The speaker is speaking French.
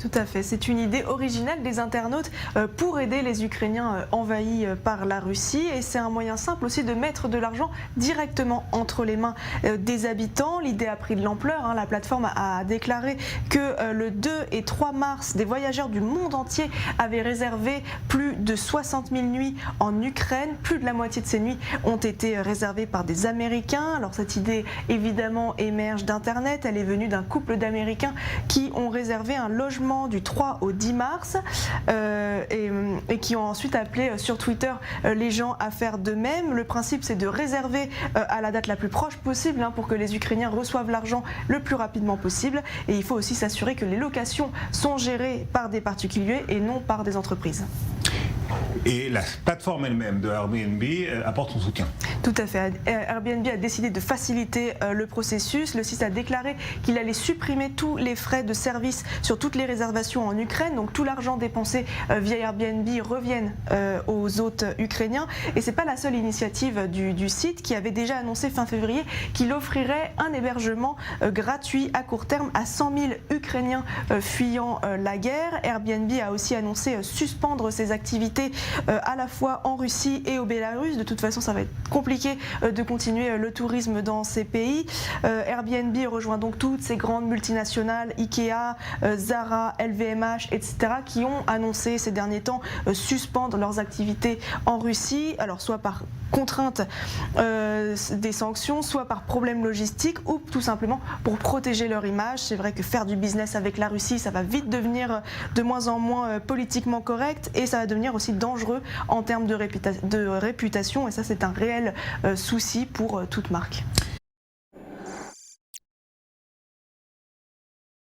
Tout à fait, c'est une idée originale des internautes pour aider les Ukrainiens envahis par la Russie, et c'est un moyen simple aussi de mettre de l'argent directement entre les mains des habitants. L'idée a pris de l'ampleur, la plateforme a déclaré que le 2 et 3 mars, des voyageurs du monde entier avaient réservé plus de 60 000 nuits en Ukraine. Plus de la moitié de ces nuits ont été réservées par des Américains. Alors cette idée évidemment émerge d'Internet, elle est venue d'un couple d'Américains qui ont réservé un logement du 3 au 10 mars et qui ont ensuite appelé sur Twitter les gens à faire de même. Le principe, c'est de réserver à la date la plus proche possible pour que les Ukrainiens reçoivent l'argent le plus rapidement possible, et il faut aussi s'assurer que les locations sont gérées par des particuliers et non par des entreprises. Et la plateforme elle-même de Airbnb apporte son soutien. Tout à fait. Airbnb a décidé de faciliter le processus. Le site a déclaré qu'il allait supprimer tous les frais de service sur toutes les réservations en Ukraine. Donc tout l'argent dépensé via Airbnb revienne aux hôtes ukrainiens. Et ce n'est pas la seule initiative du site, qui avait déjà annoncé fin février qu'il offrirait un hébergement gratuit à court terme à 100 000 Ukrainiens fuyant la guerre. Airbnb a aussi annoncé suspendre ses activités à la fois en Russie et au Bélarus. De toute façon, ça va être compliqué de continuer le tourisme dans ces pays. Airbnb rejoint donc toutes ces grandes multinationales, Ikea, Zara, LVMH, etc., qui ont annoncé ces derniers temps suspendre leurs activités en Russie, alors soit par contrainte des sanctions, soit par problème logistique, ou tout simplement pour protéger leur image. C'est vrai que faire du business avec la Russie, ça va vite devenir de moins en moins politiquement correct, et ça va devenir aussi dangereux en termes de réputation, et ça c'est un réel souci pour toute marque.